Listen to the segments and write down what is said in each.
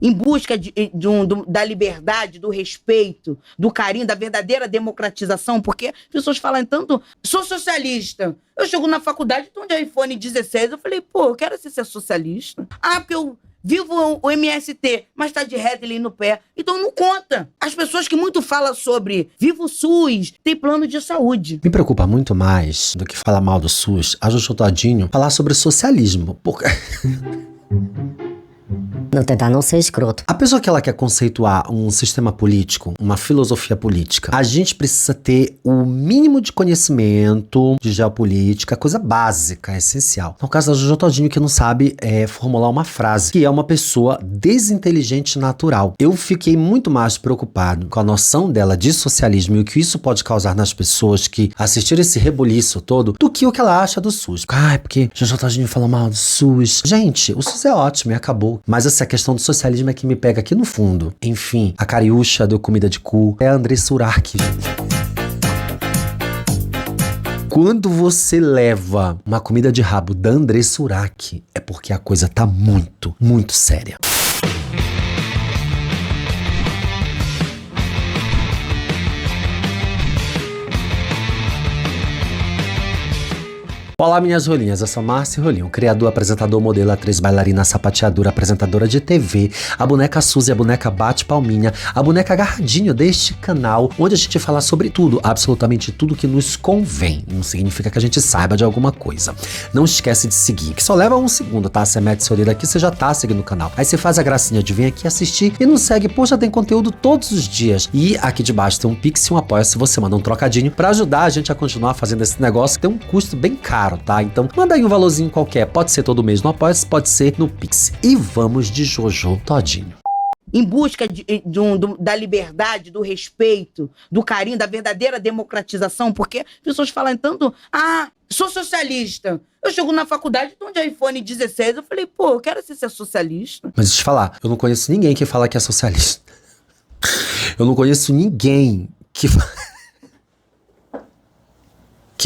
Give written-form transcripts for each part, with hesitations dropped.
em busca da liberdade, do respeito, do carinho, da verdadeira democratização, porque as pessoas falam tanto, sou socialista. Eu chego na faculdade, então de iPhone 16, eu falei, pô, eu quero ser socialista. Ah, porque eu vivo o MST, mas tá de Redley no pé. Então não conta. As pessoas que muito falam sobre vivo o SUS, tem plano de saúde. Me preocupa muito mais do que falar mal do SUS, a Jojo Todinho falar sobre socialismo. Porque... Não tentar não ser escroto. A pessoa que ela quer conceituar um sistema político, uma filosofia política, a gente precisa ter o mínimo de conhecimento de geopolítica, coisa básica, essencial. No caso da Jojo Todinho, que não sabe formular uma frase, que é uma pessoa desinteligente natural. Eu fiquei muito mais preocupado com a noção dela de socialismo e o que isso pode causar nas pessoas que assistiram esse rebuliço todo, do que o que ela acha do SUS. Ah, é porque Jojo Todinho falou mal do SUS. Gente, o SUS é ótimo e acabou. Mas assim, a questão do socialismo é que me pega aqui no fundo. Enfim, a cariúcha do Comida de Cu é a Andressa Urach. Quando você leva uma comida de rabo da Andressa Urach, é porque a coisa tá muito, muito séria. Olá, minhas rolinhas, eu sou Márcio Rolinho, criador, apresentador, modelo, atriz, bailarina, sapateadora, apresentadora de TV, a boneca Suzy, a boneca Bate Palminha, a boneca Agarradinho deste canal, onde a gente fala sobre tudo, absolutamente tudo que nos convém. Não significa que a gente saiba de alguma coisa. Não esquece de seguir, que só leva 1 segundo, tá? Você mete seu dedo aqui, você já tá seguindo o canal. Aí você faz a gracinha de vir aqui assistir e não segue, poxa, tem conteúdo todos os dias. E aqui debaixo tem um Pix e um apoia se você manda um trocadinho pra ajudar a gente a continuar fazendo esse negócio que tem um custo bem caro, tá? Então manda aí um valorzinho qualquer, pode ser todo mês no Apoia-se, pode ser no Pix. E vamos de Jojo Todinho. Em busca da liberdade, do respeito, do carinho, da verdadeira democratização, porque as pessoas falam tanto, sou socialista. Eu chego na faculdade, então de iPhone 16, eu falei, pô, eu quero ser socialista. Mas deixa eu te falar, eu não conheço ninguém que fala que é socialista. Eu não conheço ninguém que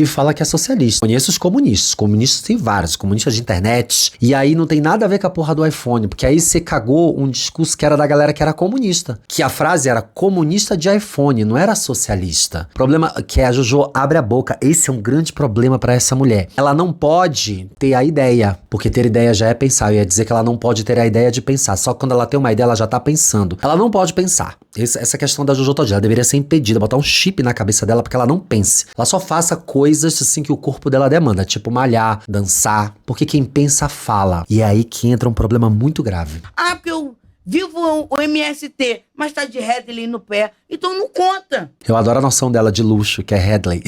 fala que é socialista. Conheço os comunistas. Comunistas tem vários. Comunistas de internet. E aí não tem nada a ver com a porra do iPhone. Porque aí você cagou um discurso que era da galera que era comunista. Que a frase era comunista de iPhone, não era socialista. O problema é que a Jojo abre a boca. Esse é um grande problema pra essa mulher. Ela não pode ter a ideia. Porque ter ideia já é pensar. Eu ia dizer que ela não pode ter a ideia de pensar. Só que quando ela tem uma ideia, ela já tá pensando. Ela não pode pensar. Essa questão da Jojo Todinho. Ela deveria ser impedida. Botar um chip na cabeça dela porque ela não pense. Ela só faça coisas assim que o corpo dela demanda, tipo malhar, dançar, porque quem pensa fala. E é aí que entra um problema muito grave. Ah, porque eu vivo o MST, mas tá de Redley no pé, então não conta. Eu adoro a noção dela de luxo, que é Redley.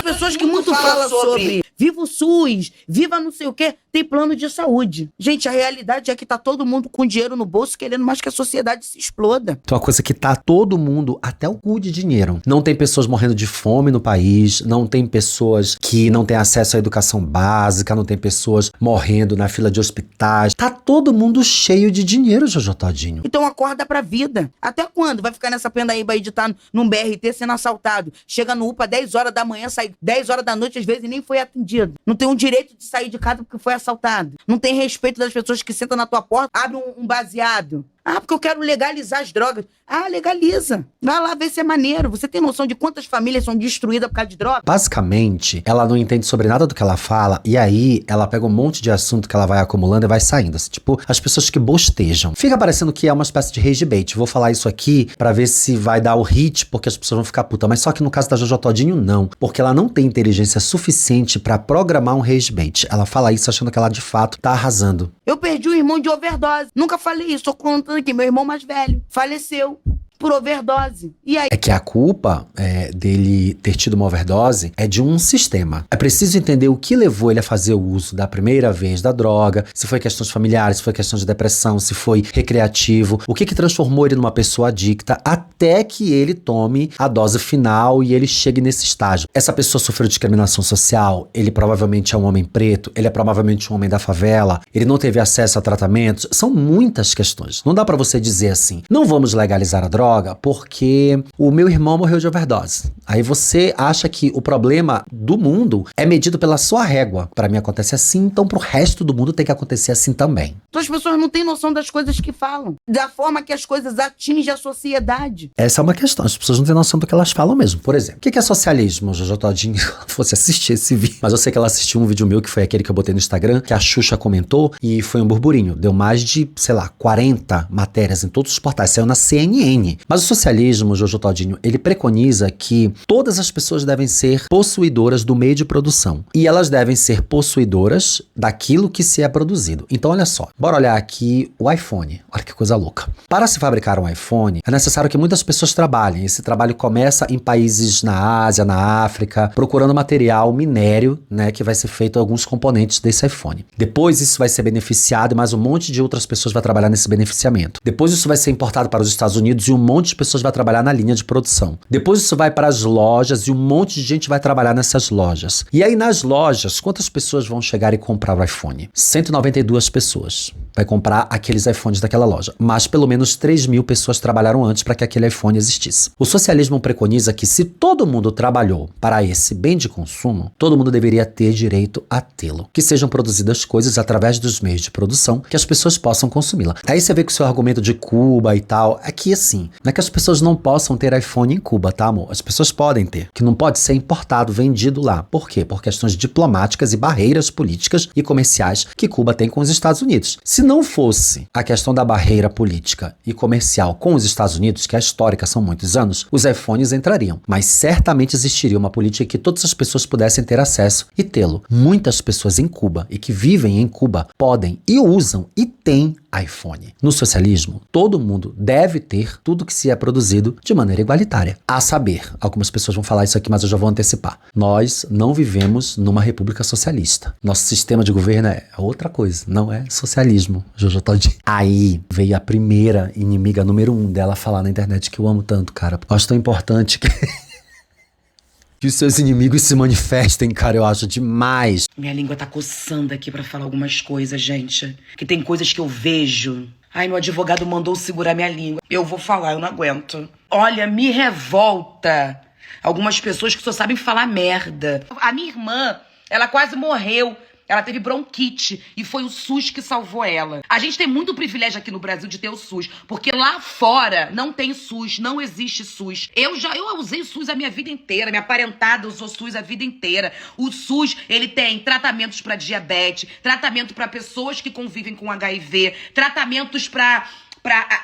Pessoas que muito falam sobre viva o SUS, viva não sei o quê, tem plano de saúde. Gente, a realidade é que tá todo mundo com dinheiro no bolso querendo mais que a sociedade se exploda. Então, uma coisa que tá todo mundo até o cu de dinheiro. Não tem pessoas morrendo de fome no país, não tem pessoas que não têm acesso à educação básica, não tem pessoas morrendo na fila de hospitais. Tá todo mundo cheio de dinheiro, Jojo Todinho. Então acorda pra vida. Até quando vai ficar nessa pendaíba aí de estar num BRT sendo assaltado? Chega no UPA 10 horas da manhã, sai 10 horas da noite, às vezes nem foi atendido. Não tem um direito de sair de casa porque foi assaltado. Não tem respeito das pessoas que sentam na tua porta, abrem um baseado. Ah, porque eu quero legalizar as drogas. Ah, legaliza. Vai lá ver se é maneiro. Você tem noção de quantas famílias são destruídas por causa de droga? Basicamente, ela não entende sobre nada do que ela fala e aí ela pega um monte de assunto que ela vai acumulando e vai saindo. Assim, tipo, as pessoas que bostejam. Fica parecendo que é uma espécie de rage bait. Vou falar isso aqui pra ver se vai dar o hit, porque as pessoas vão ficar putas. Mas só que no caso da Jojo Todinho, não. Porque ela não tem inteligência suficiente pra programar um rage bait. Ela fala isso achando que ela de fato tá arrasando. Eu perdi um irmão de overdose. Nunca falei isso. Tô contando aqui. Meu irmão mais velho faleceu por overdose. E aí? É que a culpa dele ter tido uma overdose é de um sistema. É preciso entender o que levou ele a fazer o uso da primeira vez da droga, se foi questões familiares, se foi questão de depressão, se foi recreativo, o que transformou ele numa pessoa adicta até que ele tome a dose final e ele chegue nesse estágio. Essa pessoa sofreu discriminação social, ele provavelmente é um homem preto, ele é provavelmente um homem da favela, ele não teve acesso a tratamentos, são muitas questões. Não dá pra você dizer assim, não vamos legalizar a droga, droga? Porque o meu irmão morreu de overdose. Aí você acha que o problema do mundo é medido pela sua régua. Pra mim acontece assim, então pro resto do mundo tem que acontecer assim também. Então as pessoas não têm noção das coisas que falam, da forma que as coisas atingem a sociedade. Essa é uma questão, as pessoas não têm noção do que elas falam mesmo. Por exemplo, o que é socialismo? Jojo Todinho fosse assistir esse vídeo. Mas eu sei que ela assistiu um vídeo meu, que foi aquele que eu botei no Instagram, que a Xuxa comentou, e foi um burburinho. Deu mais de, 40 matérias em todos os portais, saiu na CNN. Mas o socialismo, Jojo Todinho, ele preconiza que todas as pessoas devem ser possuidoras do meio de produção. E elas devem ser possuidoras daquilo que se é produzido. Então olha só, bora olhar aqui o iPhone. Olha que coisa louca. Para se fabricar um iPhone, é necessário que muitas pessoas trabalhem. Esse trabalho começa em países na Ásia, na África, procurando material, minério, né, que vai ser feito alguns componentes desse iPhone. Depois isso vai ser beneficiado e mais um monte de outras pessoas vai trabalhar nesse beneficiamento. Depois isso vai ser importado para os Estados Unidos e um monte de pessoas vai trabalhar na linha de produção. Depois isso vai para as lojas e um monte de gente vai trabalhar nessas lojas. E aí nas lojas, quantas pessoas vão chegar e comprar o iPhone? 192 pessoas. Vai comprar aqueles iPhones daquela loja. Mas pelo menos 3.000 pessoas trabalharam antes para que aquele iPhone existisse. O socialismo preconiza que se todo mundo trabalhou para esse bem de consumo, todo mundo deveria ter direito a tê-lo. Que sejam produzidas coisas através dos meios de produção que as pessoas possam consumi-la. Aí você vê que o seu argumento de Cuba e tal, é que assim, não é que as pessoas não possam ter iPhone em Cuba, tá, amor? As pessoas podem ter. Que não pode ser importado, vendido lá. Por quê? Por questões diplomáticas e barreiras políticas e comerciais que Cuba tem com os Estados Unidos. Se não fosse a questão da barreira política e comercial com os Estados Unidos, que é histórica, são muitos anos, os iPhones entrariam. Mas certamente existiria uma política que todas as pessoas pudessem ter acesso e tê-lo. Muitas pessoas em Cuba e que vivem em Cuba podem e usam e têm iPhone. No socialismo, todo mundo deve ter tudo que se é produzido de maneira igualitária. A saber, algumas pessoas vão falar isso aqui, mas eu já vou antecipar. Nós não vivemos numa república socialista. Nosso sistema de governo é outra coisa, não é socialismo, Jojo Todinho. Aí veio a primeira inimiga número 1 dela falar na internet, que eu amo tanto, cara. Eu acho tão importante que os seus inimigos se manifestem, cara, eu acho demais. Minha língua tá coçando aqui pra falar algumas coisas, gente. Que tem coisas que eu vejo. Ai, meu advogado mandou segurar minha língua. Eu vou falar, eu não aguento. Olha, me revolta algumas pessoas que só sabem falar merda. A minha irmã, ela quase morreu. Ela teve bronquite e foi o SUS que salvou ela. A gente tem muito privilégio aqui no Brasil de ter o SUS, porque lá fora não tem SUS, não existe SUS. Eu usei o SUS a minha vida inteira, minha parentada usou SUS a vida inteira. O SUS, ele tem tratamentos para diabetes, tratamento para pessoas que convivem com HIV, tratamentos para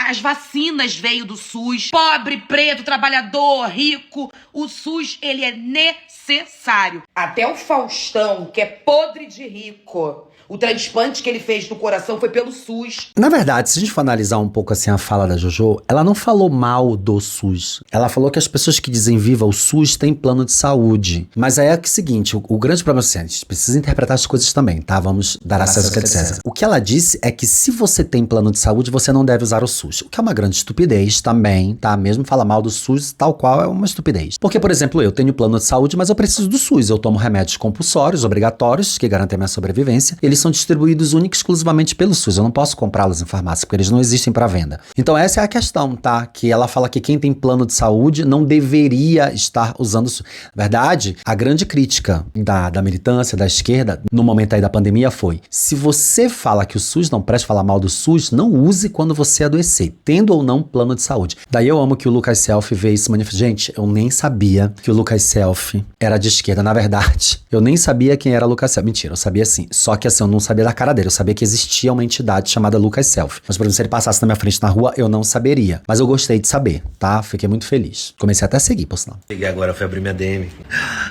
as vacinas veio do SUS. Pobre, preto, trabalhador, rico. O SUS, ele é necessário. Até o Faustão, que é podre de rico, o transplante que ele fez do coração foi pelo SUS. Na verdade, se a gente for analisar um pouco assim a fala da Jojo, ela não falou mal do SUS. Ela falou que as pessoas que dizem viva o SUS têm plano de saúde. Mas aí é o seguinte, o grande problema é assim, a gente precisa interpretar as coisas também, tá? Vamos dar acesso ao que é de César. O que ela disse é que se você tem plano de saúde, você não deve usar o SUS. O que é uma grande estupidez também, tá? Mesmo falar mal do SUS, tal qual, é uma estupidez. Porque, por exemplo, eu tenho plano de saúde, mas eu preciso do SUS. Eu tomo remédios compulsórios, obrigatórios, que garantem a minha sobrevivência. Eles são distribuídos única e exclusivamente pelo SUS. Eu não posso comprá-los em farmácia, porque eles não existem para venda. Então essa é a questão, tá? Que ela fala que quem tem plano de saúde não deveria estar usando o SUS. Na verdade, a grande crítica da militância, da esquerda, no momento aí da pandemia foi: se você fala que o SUS não presta, falar mal do SUS, não use quando você adoecer, tendo ou não plano de saúde. Daí eu amo que o Lucas Selfie veio se manifestar. Gente, eu nem sabia que o Lucas Selfie era de esquerda. Na verdade, eu nem sabia quem era Lucas Selfie. Mentira, eu sabia sim. Só que assim, eu não sabia da cara dele. Eu sabia que existia uma entidade chamada Lucas Selfie. Mas, por exemplo, se ele passasse na minha frente na rua, eu não saberia. Mas eu gostei de saber, tá? Fiquei muito feliz. Comecei até a seguir, por sinal. Cheguei agora, fui abrir minha DM.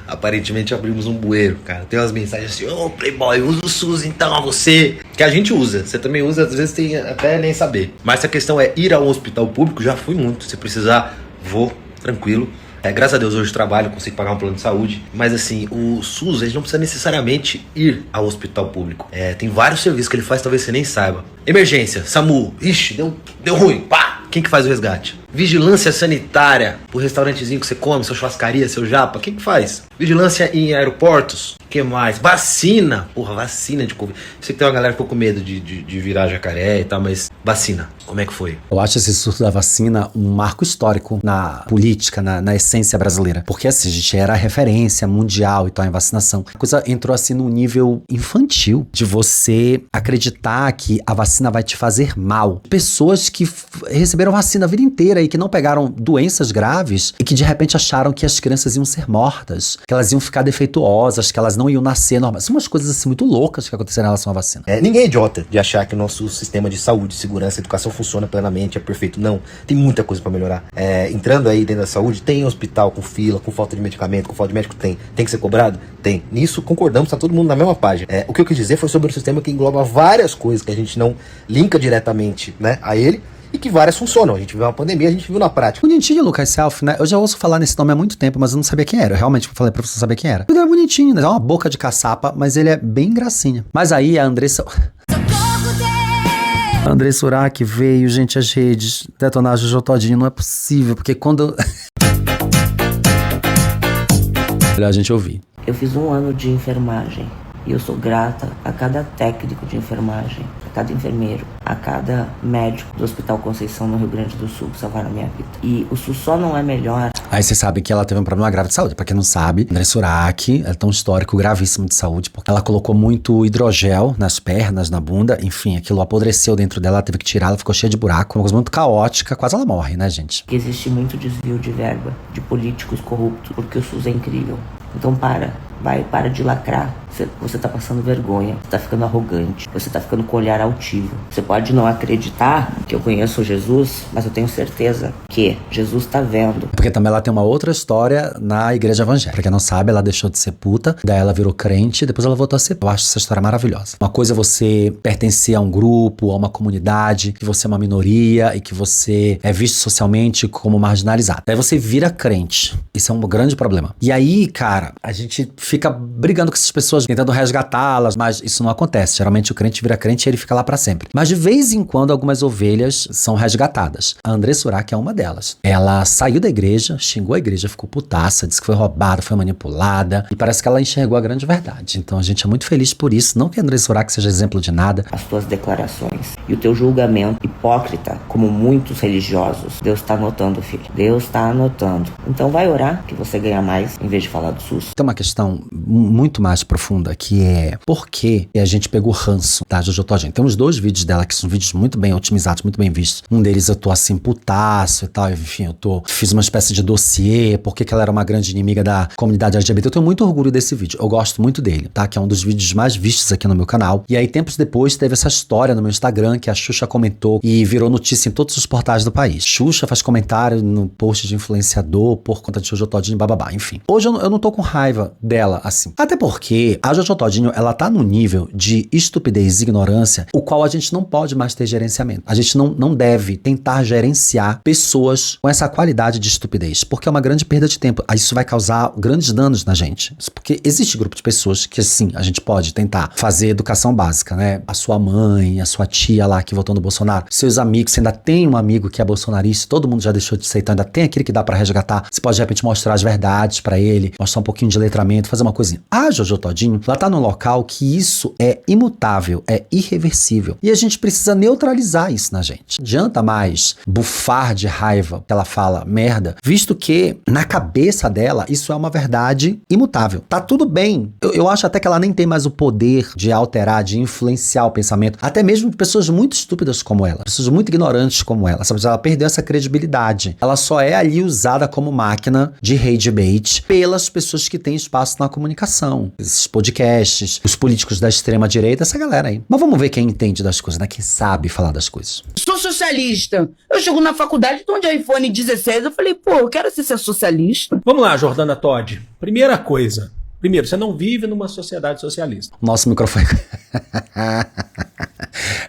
Aparentemente abrimos um bueiro, cara. Tem umas mensagens assim: ô, Playboy, usa o SUS então, você. Que a gente usa. Você também usa, às vezes tem até nem saber. Mas se a questão é ir ao hospital público, já fui muito. Se precisar, vou, tranquilo. Graças a Deus hoje trabalho, consigo pagar um plano de saúde. Mas assim, o SUS, a gente não precisa necessariamente ir ao hospital público. Tem vários serviços que ele faz, talvez você nem saiba. Emergência, SAMU, ixi, deu ruim, pá! Quem que faz o resgate? Vigilância sanitária, o restaurantezinho que você come, sua churrascaria, seu japa, quem que faz? Vigilância em aeroportos, que mais? Vacina! Porra, vacina de Covid. Sei que tem uma galera que ficou com medo de virar jacaré e tal, mas vacina, como é que foi? Eu acho esse surto da vacina um marco histórico na política, na essência brasileira. Porque assim, a gente era referência mundial e tal em vacinação. A coisa entrou assim num nível infantil de você acreditar que a vacina vai te fazer mal. Pessoas que receberam vacina a vida inteira e que não pegaram doenças graves e que de repente acharam que as crianças iam ser mortas, que elas iam ficar defeituosas, que elas não iam nascer normais. São umas coisas assim muito loucas que aconteceram em relação à vacina. Ninguém é idiota de achar que o nosso sistema de saúde, segurança, educação funciona plenamente, é perfeito. Não, tem muita coisa pra melhorar. Entrando aí dentro da saúde, tem hospital com fila, com falta de medicamento, com falta de médico, tem. Tem que ser cobrado? Tem. Nisso concordamos, tá todo mundo na mesma página. O que eu quis dizer foi sobre um sistema que engloba várias coisas que a gente não linka diretamente, né, a ele, e que várias funcionam. A gente viu uma pandemia, a gente viu na prática. Bonitinho, Lucas Self, né? Eu já ouço falar nesse nome há muito tempo, mas eu não sabia quem era. Eu realmente falei pra você saber quem era. Ele é bonitinho, né? É uma boca de caçapa, mas ele é bem gracinha. Mas aí a Andressa... A Andressa Urach veio, gente, às redes, detonar Jojo Todinho. Não é possível, porque quando... Melhor a gente ouvir. Eu fiz 1 ano de enfermagem e eu sou grata a cada técnico de enfermagem, a cada enfermeiro, a cada médico do Hospital Conceição no Rio Grande do Sul que salvaram a minha vida. E o SUS só não é melhor. Aí você sabe que ela teve um problema grave de saúde. Pra quem não sabe, Andressa Urach, ela tem um histórico gravíssimo de saúde, porque ela colocou muito hidrogel nas pernas, na bunda, enfim, aquilo apodreceu dentro dela, ela teve que tirar, ela ficou cheia de buraco, uma coisa muito caótica, quase ela morre, né, gente? Que existe muito desvio de verba de políticos corruptos, porque o SUS é incrível. Então para de lacrar. Você tá passando vergonha, você tá ficando arrogante, você tá ficando com o olhar altivo. Você pode não acreditar que eu conheço Jesus, mas eu tenho certeza que Jesus tá vendo. Porque também ela tem uma outra história na igreja evangélica. Pra quem não sabe, ela deixou de ser puta, daí ela virou crente, depois ela voltou a ser. Eu acho essa história maravilhosa. Uma coisa é você pertencer a um grupo, a uma comunidade, que você é uma minoria e que você é visto socialmente como marginalizado. Daí você vira crente. Isso é um grande problema. E aí, cara, a gente fica brigando com essas pessoas, tentando resgatá-las, mas isso não acontece. Geralmente o crente vira crente e ele fica lá pra sempre. Mas de vez em quando algumas ovelhas são resgatadas. A Andressa Urach é uma delas. Ela saiu da igreja, xingou a igreja, ficou putaça, disse que foi roubada, foi manipulada e parece que ela enxergou a grande verdade. Então a gente é muito feliz por isso. Não que a Andressa Urach seja exemplo de nada. As tuas declarações e o teu julgamento hipócrita, como muitos religiosos, Deus tá anotando, filho. Deus tá anotando. Então vai orar que você ganha mais em vez de falar do SUS. Tem uma questão muito mais profunda, que é por que a gente pegou ranço da Jojo Todinho. Tem uns 2 vídeos dela que são vídeos muito bem otimizados, muito bem vistos. Um deles eu tô assim, putaço e tal, enfim, fiz uma espécie de dossiê, porque que ela era uma grande inimiga da comunidade LGBT. Eu tenho muito orgulho desse vídeo, eu gosto muito dele, tá? Que é um dos vídeos mais vistos aqui no meu canal. E aí, tempos depois, teve essa história no meu Instagram que a Xuxa comentou e virou notícia em todos os portais do país. Xuxa faz comentário no post de influenciador por conta de Jojo Todinho, bababá, enfim. Hoje eu não tô com raiva dela, assim. Até porque a Jojo Todinho, ela tá num nível de estupidez e ignorância, o qual a gente não pode mais ter gerenciamento. A gente não deve tentar gerenciar pessoas com essa qualidade de estupidez, porque é uma grande perda de tempo. Isso vai causar grandes danos na gente. Porque existe grupo de pessoas que, sim, a gente pode tentar fazer educação básica, né? A sua mãe, a sua tia lá que votou no Bolsonaro, seus amigos, você ainda tem um amigo que é bolsonarista, todo mundo já deixou de ser, então ainda tem aquele que dá pra resgatar. Você pode, de repente, mostrar as verdades pra ele, mostrar um pouquinho de letramento, fazer uma coisinha. A Jojo Todinho, ela tá num local que isso é imutável, é irreversível. E a gente precisa neutralizar isso na gente. Não adianta mais bufar de raiva que ela fala merda, visto que na cabeça dela isso é uma verdade imutável. Tá tudo bem. Eu acho até que ela nem tem mais o poder de alterar, de influenciar o pensamento, até mesmo de pessoas muito estúpidas como ela, pessoas muito ignorantes como ela, sabe? Ela perdeu essa credibilidade. Ela só é ali usada como máquina de hate bait pelas pessoas que têm espaço na comunicação. Esses podcasts, os políticos da extrema direita, essa galera aí. Mas vamos ver quem entende das coisas, né? Quem sabe falar das coisas. Sou socialista. Eu chego na faculdade, tô de iPhone 16, eu falei, pô, eu quero ser socialista. Vamos lá, Jordana Todd. Primeira coisa. Primeiro, você não vive numa sociedade socialista. Nosso microfone...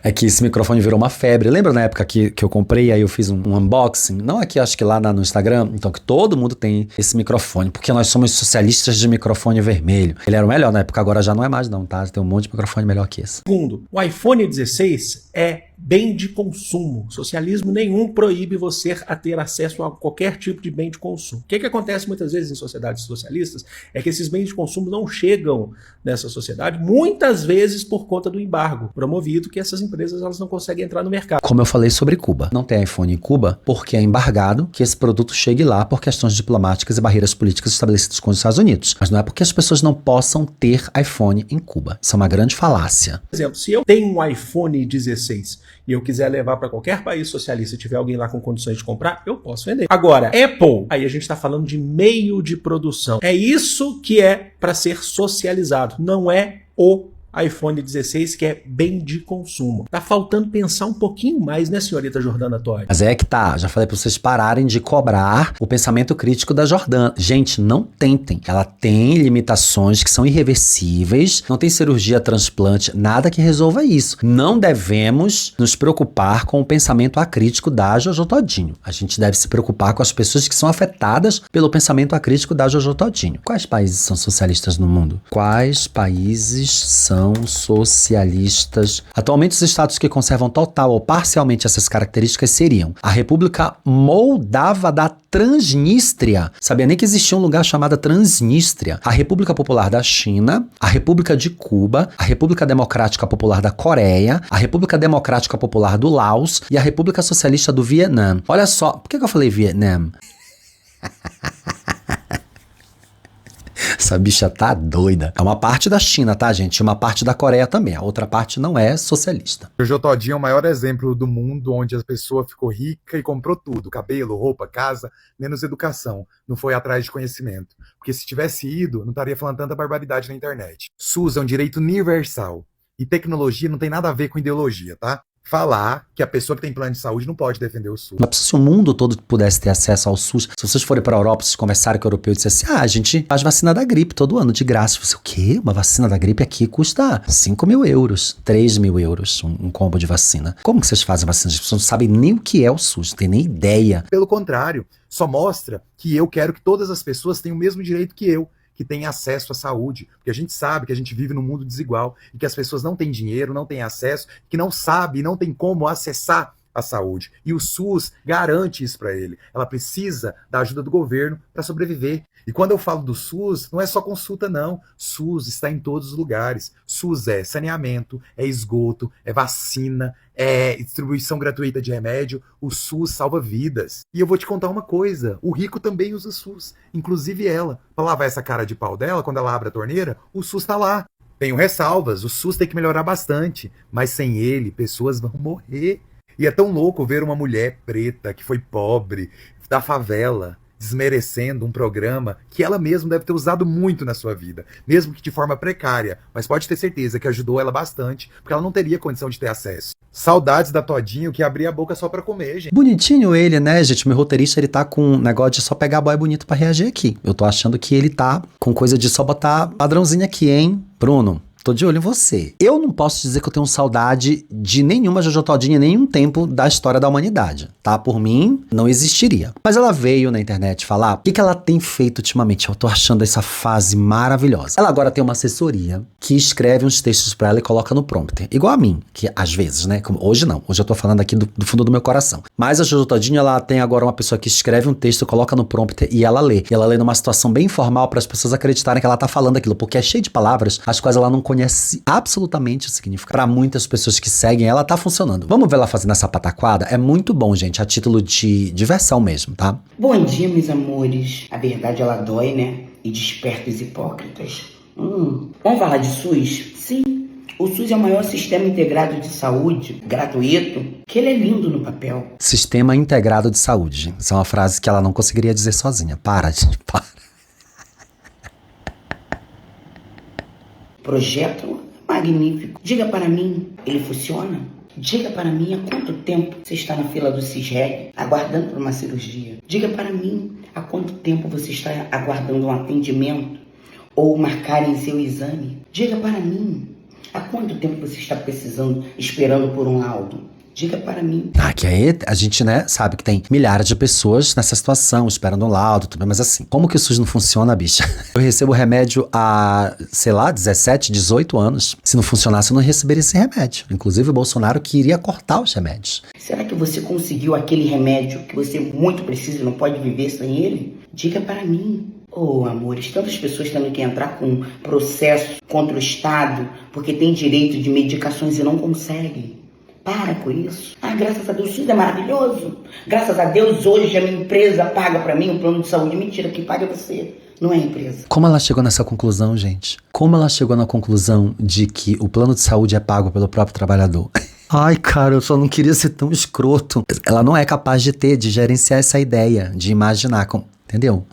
É que esse microfone virou uma febre. Lembra na época que eu comprei, aí eu fiz um unboxing? Não aqui, acho que lá no Instagram. Então, que todo mundo tem esse microfone, porque nós somos socialistas de microfone vermelho. Ele era o melhor na época, agora já não é mais não, tá? Tem um monte de microfone melhor que esse. Segundo, o iPhone 16 é bem de consumo. Socialismo nenhum proíbe você a ter acesso a qualquer tipo de bem de consumo. O que acontece muitas vezes em sociedades socialistas é que esses bens de consumo não chegam nessa sociedade, muitas vezes por conta do embargo promovido, que essas empresas elas não conseguem entrar no mercado. Como eu falei sobre Cuba. Não tem iPhone em Cuba porque é embargado que esse produto chegue lá por questões diplomáticas e barreiras políticas estabelecidas com os Estados Unidos. Mas não é porque as pessoas não possam ter iPhone em Cuba. Isso é uma grande falácia. Por exemplo, se eu tenho um iPhone 16 e eu quiser levar para qualquer país socialista e tiver alguém lá com condições de comprar, eu posso vender. Agora, Apple, aí a gente está falando de meio de produção. É isso que é para ser socializado, não é o iPhone 16, que é bem de consumo. Tá faltando pensar um pouquinho mais, né, senhorita Jordana Tori? Mas é que tá, já falei pra vocês pararem de cobrar o pensamento crítico da Jordana. Gente, não tentem. Ela tem limitações que são irreversíveis, não tem cirurgia, transplante, nada que resolva isso. Não devemos nos preocupar com o pensamento acrítico da Jojo Todinho. A gente deve se preocupar com as pessoas que são afetadas pelo pensamento acrítico da Jojo Todinho. Quais países são socialistas no mundo? Quais países são socialistas? Atualmente, os estados que conservam total ou parcialmente essas características seriam a República Moldava da Transnistria. Sabia nem que existia um lugar chamado Transnistria. A República Popular da China, a República de Cuba, a República Democrática Popular da Coreia, a República Democrática Popular do Laos e a República Socialista do Vietnã. Olha só, por que eu falei Vietnã? Essa bicha tá doida. É uma parte da China, tá, gente? E uma parte da Coreia também. A outra parte não é socialista. Jojo Todinho é o maior exemplo do mundo onde a pessoa ficou rica e comprou tudo. Cabelo, roupa, casa, menos educação. Não foi atrás de conhecimento. Porque se tivesse ido, não estaria falando tanta barbaridade na internet. SUS é um direito universal. E tecnologia não tem nada a ver com ideologia, tá? Falar que a pessoa que tem plano de saúde não pode defender o SUS. Mas se o mundo todo pudesse ter acesso ao SUS, se vocês forem para a Europa, vocês conversarem com o europeu e disserem assim, a gente faz vacina da gripe todo ano de graça. Você, o quê? Uma vacina da gripe aqui custa 5 mil euros, 3 mil euros, um combo de vacina. Como que vocês fazem vacina? As pessoas não sabem nem o que é o SUS, não tem nem ideia. Pelo contrário, só mostra que eu quero que todas as pessoas tenham o mesmo direito que eu, que tem acesso à saúde, porque a gente sabe que a gente vive num mundo desigual e que as pessoas não têm dinheiro, não têm acesso, que não sabem, não tem como acessar a saúde. E o SUS garante isso para ele. Ela precisa da ajuda do governo para sobreviver. E quando eu falo do SUS, não é só consulta, não. SUS está em todos os lugares. SUS é saneamento, é esgoto, é vacina, é distribuição gratuita de remédio. O SUS salva vidas. E eu vou te contar uma coisa. O rico também usa SUS. Inclusive ela. Para lavar essa cara de pau dela, quando ela abre a torneira, o SUS está lá. Tenho ressalvas. O SUS tem que melhorar bastante. Mas sem ele, pessoas vão morrer. E é tão louco ver uma mulher preta que foi pobre, da favela, desmerecendo um programa que ela mesma deve ter usado muito na sua vida, mesmo que de forma precária, mas pode ter certeza que ajudou ela bastante, porque ela não teria condição de ter acesso. Saudades da Todinho que abria a boca só pra comer, gente. Bonitinho ele, né, gente? Meu roteirista, ele tá com um negócio de só pegar boy bonito pra reagir aqui. Eu tô achando que ele tá com coisa de só botar padrãozinho aqui, hein? Bruno, tô de olho em você. Eu não posso dizer que eu tenho saudade de nenhuma Jojo Todinho em nenhum tempo da história da humanidade, tá? Por mim, não existiria. Mas ela veio na internet falar o que ela tem feito ultimamente. Eu tô achando essa fase maravilhosa. Ela agora tem uma assessoria que escreve uns textos pra ela e coloca no prompter. Igual a mim, que às vezes, né? Como hoje não. Hoje eu tô falando aqui do fundo do meu coração. Mas a Jojo Todinho, ela tem agora uma pessoa que escreve um texto, coloca no prompter e ela lê. E ela lê numa situação bem informal para as pessoas acreditarem que ela tá falando aquilo. Porque é cheio de palavras, as quais ela não conhece absolutamente o significado. Para muitas pessoas que seguem, ela tá funcionando. Vamos ver ela fazendo essa pataquada? É muito bom, gente, a título de diversão mesmo, tá? Bom dia, meus amores. A verdade, ela dói, né? E desperta os hipócritas. Vamos falar de SUS? Sim. O SUS é o maior sistema integrado de saúde, gratuito, que ele é lindo no papel. Sistema integrado de saúde. Essa é uma frase que ela não conseguiria dizer sozinha. Para, gente, para. Projeto magnífico. Diga para mim, ele funciona? Diga para mim há quanto tempo você está na fila do CISREG aguardando por uma cirurgia? Diga para mim há quanto tempo você está aguardando um atendimento ou marcarem seu exame? Diga para mim há quanto tempo você está esperando por um laudo? Diga para mim. Que aí a gente, né, sabe que tem milhares de pessoas nessa situação, esperando um laudo, tudo bem, mas assim, como que o SUS não funciona, bicha? Eu recebo remédio há, sei lá, 17, 18 anos. Se não funcionasse, eu não receberia esse remédio. Inclusive, o Bolsonaro queria cortar os remédios. Será que você conseguiu aquele remédio que você muito precisa e não pode viver sem ele? Diga para mim. Oh, amores, tantas pessoas tendo que entrar com processo contra o Estado porque tem direito de medicações e não conseguem. Para com isso. Graças a Deus, o SUS é maravilhoso. Graças a Deus, hoje a minha empresa paga para mim o plano de saúde. Mentira, quem paga é você, não é a empresa. Como ela chegou nessa conclusão, gente? Como ela chegou na conclusão de que o plano de saúde é pago pelo próprio trabalhador? Ai, cara, eu só não queria ser tão escroto. Ela não é capaz de gerenciar essa ideia, de imaginar, entendeu?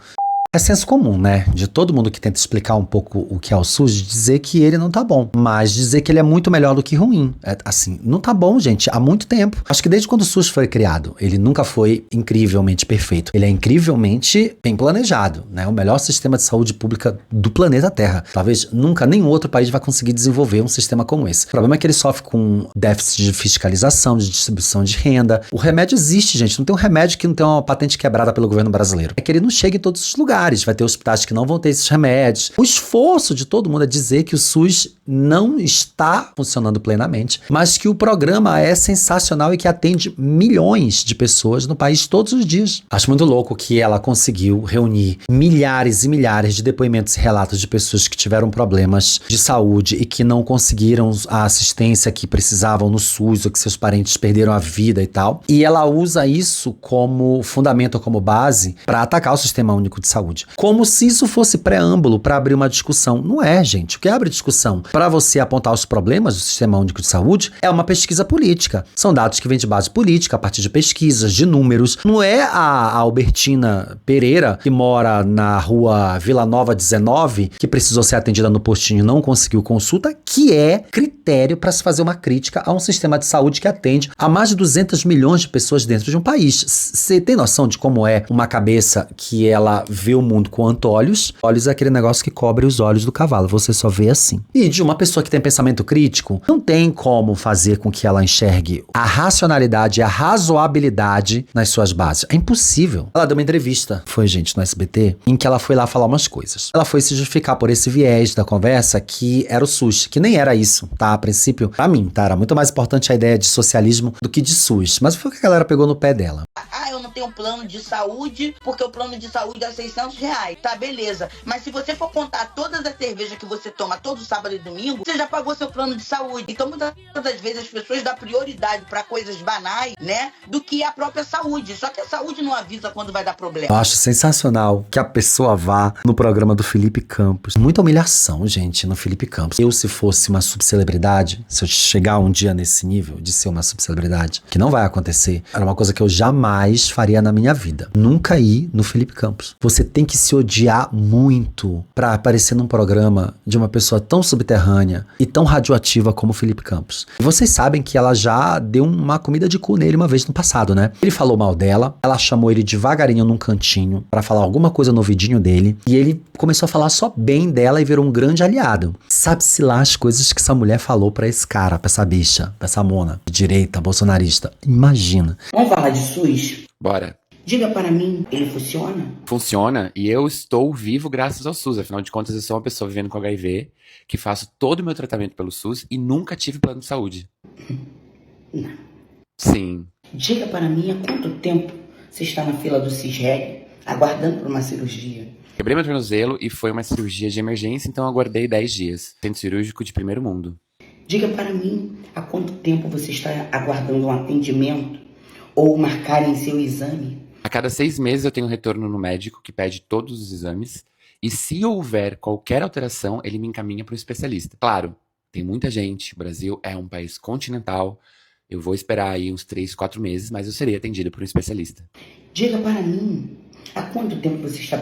É senso comum, né? De todo mundo que tenta explicar um pouco o que é o SUS, de dizer que ele não tá bom. Mas dizer que ele é muito melhor do que ruim. Assim, não tá bom, gente, há muito tempo. Acho que desde quando o SUS foi criado, ele nunca foi incrivelmente perfeito. Ele é incrivelmente bem planejado, né? O melhor sistema de saúde pública do planeta Terra. Talvez nunca nenhum outro país vai conseguir desenvolver um sistema como esse. O problema é que ele sofre com déficit de fiscalização, de distribuição de renda. O remédio existe, gente. Não tem um remédio que não tem uma patente quebrada pelo governo brasileiro. É que ele não chega em todos os lugares. Vai ter hospitais que não vão ter esses remédios. O esforço de todo mundo é dizer que o SUS não está funcionando plenamente, mas que o programa é sensacional e que atende milhões de pessoas no país todos os dias. Acho muito louco que ela conseguiu reunir milhares e milhares de depoimentos e relatos de pessoas que tiveram problemas de saúde e que não conseguiram a assistência que precisavam no SUS ou que seus parentes perderam a vida e tal. E ela usa isso como fundamento, como base para atacar o Sistema Único de Saúde. Como se isso fosse preâmbulo para abrir uma discussão. Não é, gente. O que abre discussão para você apontar os problemas do Sistema Único de Saúde é uma pesquisa política. São dados que vêm de base política, a partir de pesquisas, de números. Não é a Albertina Pereira, que mora na rua Vila Nova 19, que precisou ser atendida no postinho e não conseguiu consulta, que é critério para se fazer uma crítica a um sistema de saúde que atende a mais de 200 milhões de pessoas dentro de um país. Você tem noção de como é uma cabeça que ela vê o mundo com antolhos? Olhos é aquele negócio que cobre os olhos do cavalo, você só vê assim. E de uma pessoa que tem pensamento crítico, não tem como fazer com que ela enxergue a racionalidade e a razoabilidade nas suas bases. É impossível. Ela deu uma entrevista, gente, no SBT, em que ela foi lá falar umas coisas. Ela foi se justificar por esse viés da conversa que era o SUS, que nem era isso, tá? A princípio, pra mim, tá? Era muito mais importante a ideia de socialismo do que de SUS. Mas foi o que a galera pegou no pé dela. Eu não tenho plano de saúde, porque o plano de saúde é R$600. Tá, beleza. Mas se você for contar todas as cervejas que você toma todo sábado e domingo, você já pagou seu plano de saúde. Então, muitas das vezes, as pessoas dão prioridade pra coisas banais, né? Do que a própria saúde. Só que a saúde não avisa quando vai dar problema. Eu acho sensacional que a pessoa vá no programa do Felipe Campos. Muita humilhação, gente, no Felipe Campos. Eu, se fosse uma subcelebridade, se eu chegar um dia nesse nível de ser uma subcelebridade, que não vai acontecer, era uma coisa que eu jamais faria na minha vida. Nunca ir no Felipe Campos. Você tem que se odiar muito pra aparecer num programa de uma pessoa tão subterrânea e tão radioativa como o Felipe Campos. E vocês sabem que ela já deu uma comida de cu nele uma vez no passado, né? Ele falou mal dela, ela chamou ele devagarinho num cantinho pra falar alguma coisa no ouvidinho dele e ele começou a falar só bem dela e virou um grande aliado. Sabe-se lá as coisas que essa mulher falou pra esse cara, pra essa bicha, pra essa mona de direita, bolsonarista. Imagina. Vamos falar de SUS? Bora. Diga para mim, ele funciona? Funciona e eu estou vivo graças ao SUS. Afinal de contas, eu sou uma pessoa vivendo com HIV, que faço todo o meu tratamento pelo SUS e nunca tive plano de saúde. Não. Sim. Diga para mim há quanto tempo você está na fila do CISREG, aguardando por uma cirurgia? Quebrei meu tornozelo e foi uma cirurgia de emergência, então eu aguardei 10 dias. Centro cirúrgico de primeiro mundo. Diga para mim há quanto tempo você está aguardando um atendimento ou marcarem seu exame? A cada 6 meses eu tenho um retorno no médico que pede todos os exames e se houver qualquer alteração, ele me encaminha para o especialista. Claro, tem muita gente, o Brasil é um país continental, eu vou esperar aí uns 3, 4 meses, mas eu serei atendido por um especialista. Diga para mim, há quanto tempo você está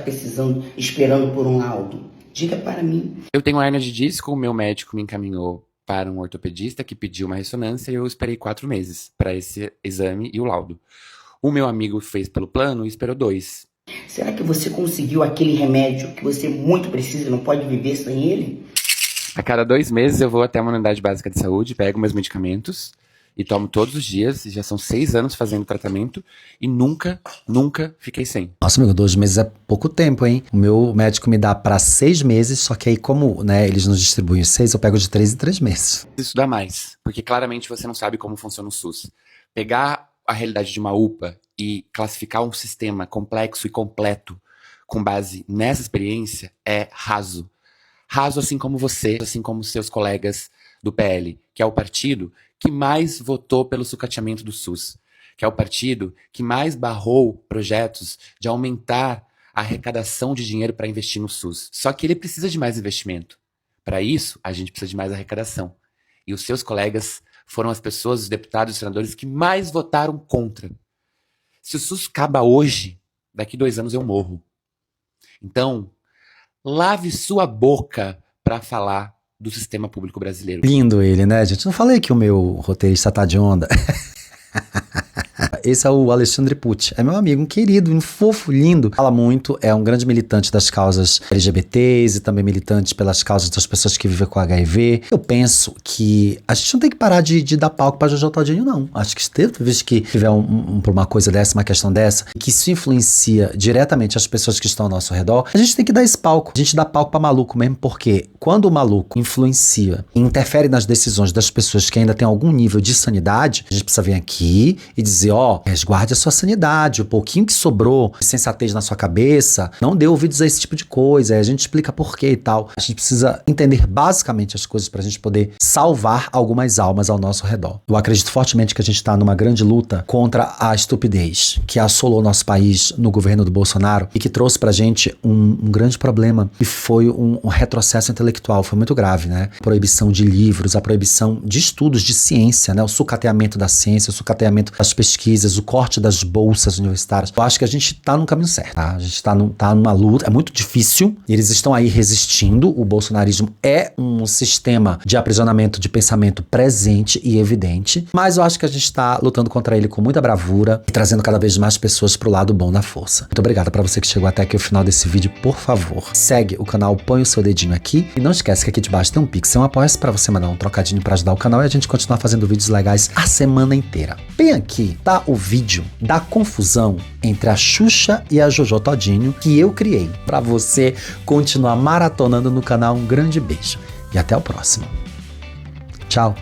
esperando por um laudo? Diga para mim. Eu tenho hérnia de disco, o meu médico me encaminhou para um ortopedista que pediu uma ressonância e eu esperei 4 meses para esse exame e o laudo. O meu amigo fez pelo plano e esperou 2. Será que você conseguiu aquele remédio que você muito precisa e não pode viver sem ele? A cada 2 meses eu vou até uma unidade básica de saúde, pego meus medicamentos E tomo todos os dias, e já são 6 anos fazendo tratamento, e nunca fiquei sem. Nossa, amigo, 2 meses é pouco tempo, hein? O meu médico me dá pra 6 meses, só que aí como, né, eles nos distribuem os 6, eu pego de 3 em 3 meses. Isso dá mais, porque claramente você não sabe como funciona o SUS. Pegar a realidade de uma UPA e classificar um sistema complexo e completo com base nessa experiência é raso. Raso assim como você, assim como seus colegas do PL, que é o partido que mais votou pelo sucateamento do SUS, que é o partido que mais barrou projetos de aumentar a arrecadação de dinheiro para investir no SUS. Só que ele precisa de mais investimento. Para isso, a gente precisa de mais arrecadação. E os seus colegas foram as pessoas, os deputados e senadores que mais votaram contra. Se o SUS acaba hoje, daqui 2 anos eu morro. Então, lave sua boca para falar do sistema público brasileiro. Lindo ele, né, gente? Não falei que o meu roteirista tá de onda. Esse é o Alexandre Pucci. É meu amigo, um querido, um fofo, lindo. Fala muito, é um grande militante das causas LGBTs e também militante pelas causas das pessoas que vivem com HIV. Eu penso que a gente não tem que parar de dar palco pra Jojo Todinho, não. Acho que teve vez que tiver uma coisa dessa, uma questão dessa, que isso influencia diretamente as pessoas que estão ao nosso redor, a gente tem que dar esse palco. A gente dá palco pra maluco mesmo, porque quando o maluco influencia e interfere nas decisões das pessoas que ainda têm algum nível de sanidade, a gente precisa vir aqui e dizer, ó, resguarde a sua sanidade, o pouquinho que sobrou de sensatez na sua cabeça, não dê ouvidos a esse tipo de coisa, aí a gente explica por quê e tal. A gente precisa entender basicamente as coisas pra gente poder salvar algumas almas ao nosso redor. Eu acredito fortemente que a gente tá numa grande luta contra a estupidez que assolou o nosso país no governo do Bolsonaro e que trouxe pra gente um grande problema, que foi um retrocesso intelectual, foi muito grave, né? A proibição de livros, a proibição de estudos de ciência, né? O sucateamento da ciência, o sucateamento das pesquisas, o corte das bolsas universitárias. Eu acho que a gente tá no caminho certo, tá? A gente tá numa luta, é muito difícil, eles estão aí resistindo, o bolsonarismo é um sistema de aprisionamento de pensamento presente e evidente, mas eu acho que a gente tá lutando contra ele com muita bravura e trazendo cada vez mais pessoas pro lado bom da força. Muito obrigado pra você que chegou até aqui o final desse vídeo, por favor, segue o canal, põe o seu dedinho aqui e não esquece que aqui debaixo tem um Pix, um apoia-se pra você mandar um trocadinho pra ajudar o canal e a gente continuar fazendo vídeos legais a semana inteira. Bem aqui tá o vídeo da confusão entre a Xuxa e a Jojo Todinho que eu criei pra você continuar maratonando no canal. Um grande beijo e até o próximo. Tchau!